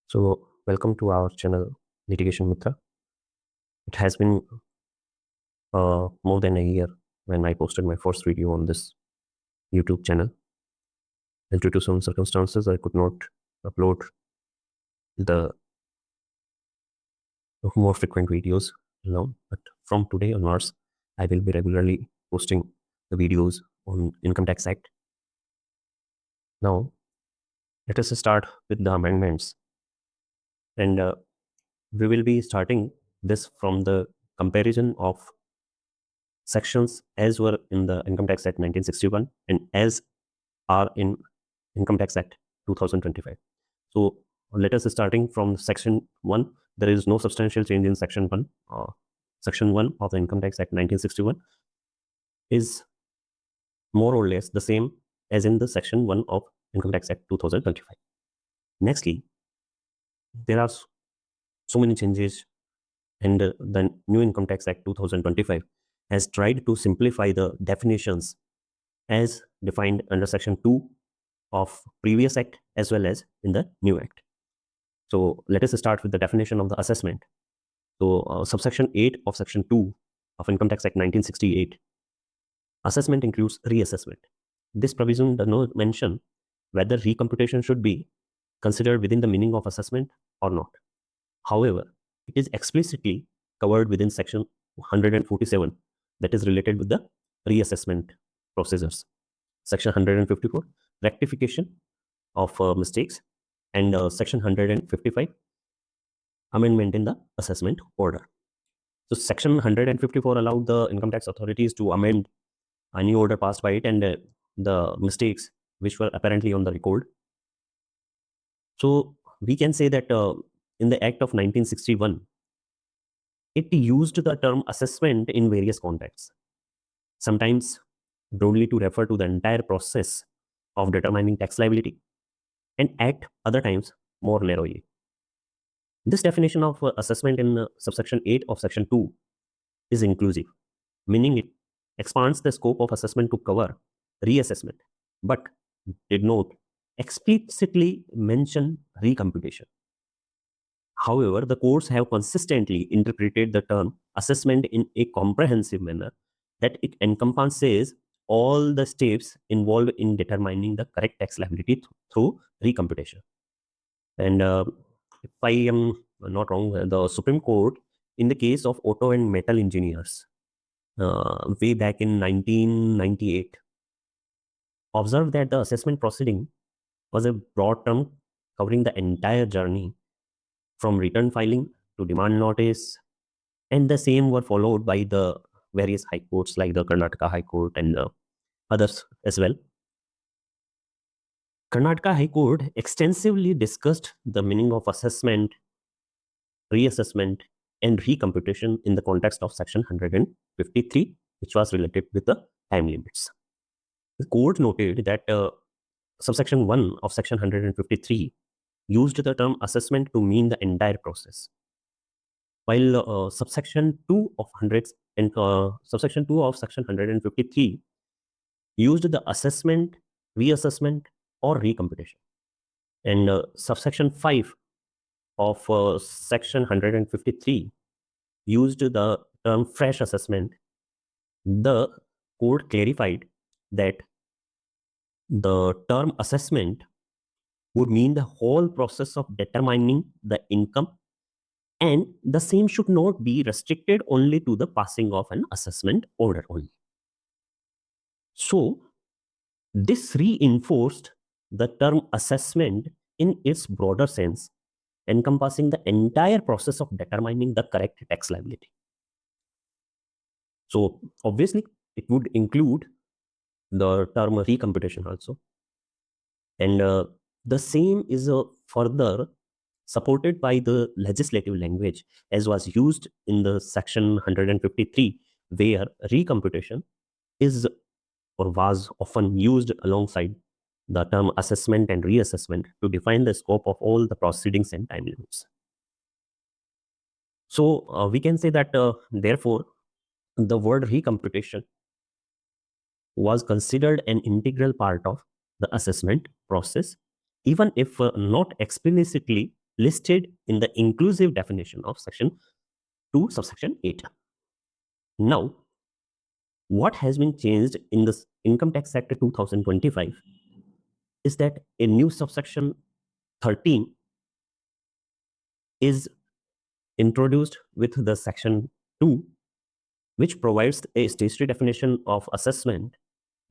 So, welcome to our channel, Litigation Mitra. It has been more than a year when I posted my first video on this YouTube channel. And due to some circumstances, I could not upload the more frequent videos now. But from today onwards, I will be regularly posting the videos on Income Tax Act. Now, let us start with the amendments. And we will be starting this from the comparison of sections as were in the Income Tax Act 1961 and as are in Income Tax Act 2025. So let us starting from section 1. There is no substantial change in section 1. Section 1 of the Income Tax Act 1961 is more or less the same as in the section 1 of Income Tax Act 2025. Nextly, there are so many changes, and the new Income Tax Act 2025 has tried to simplify the definitions as defined under section 2 of previous act as well as in the new act. So let us start with the definition of the assessment. So subsection 8 of section 2 of Income Tax Act 1968, assessment includes reassessment. This provision does not mention whether recomputation should be considered within the meaning of assessment or not. However, it is explicitly covered within section 147 that is related with the reassessment procedures. Section 154, rectification of mistakes, and section 155, amendment in the assessment order. So section 154 allowed the income tax authorities to amend a new order passed by it and the mistakes which were apparently on the record. So we can say that in the Act of 1961, it used the term assessment in various contexts, sometimes broadly to refer to the entire process of determining tax liability, and at other times more narrowly. This definition of assessment in subsection 8 of section 2 is inclusive, meaning it expands the scope of assessment to cover reassessment, but did not explicitly mention recomputation. However, the courts have consistently interpreted the term assessment in a comprehensive manner that it encompasses all the steps involved in determining the correct tax liability through recomputation. And if I am not wrong, the Supreme Court, in the case of auto and metal engineers, way back in 1998, observed that the assessment proceeding was a broad term covering the entire journey from return filing to demand notice, and the same were followed by the various high courts like the Karnataka High Court and others as well. Karnataka High Court extensively discussed the meaning of assessment, reassessment, and recomputation in the context of section 153, which was related with the time limits. The court noted that subsection 1 of section 153 used the term assessment to mean the entire process, while subsection 2 of subsection 2 of section 153 used the assessment, reassessment, or recomputation. And subsection 5 of section 153 used the term fresh assessment. The court clarified that the term assessment would mean the whole process of determining the income, and the same should not be restricted only to the passing of an assessment order only. So, this reinforced the term assessment in its broader sense, encompassing the entire process of determining the correct tax liability. So, obviously, it would include the term recomputation also. And the same is further supported by the legislative language as was used in the section 153, where recomputation is or was often used alongside the term assessment and reassessment to define the scope of all the proceedings and time limits. So we can say that therefore the word recomputation was considered an integral part of the assessment process, even if not explicitly listed in the inclusive definition of section 2 subsection 8. Now, what has been changed in the Income Tax Act 2025 is that a new subsection 13 is introduced with the section 2, which provides a statutory definition of assessment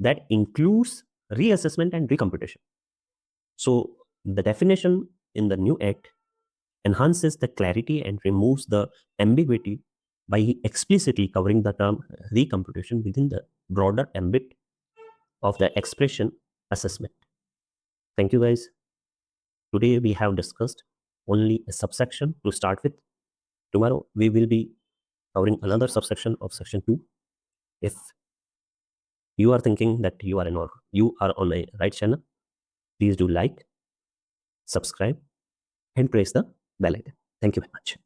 that includes reassessment and recomputation. So the definition in the new act enhances the clarity and removes the ambiguity by explicitly covering the term recomputation within the broader ambit of the expression assessment. Thank you, guys. Today we have discussed only a subsection to start with. Tomorrow we will be covering another subsection of section 2. If you are thinking that you are on a right channel, please do like, subscribe, and press the bell icon. Thank you very much.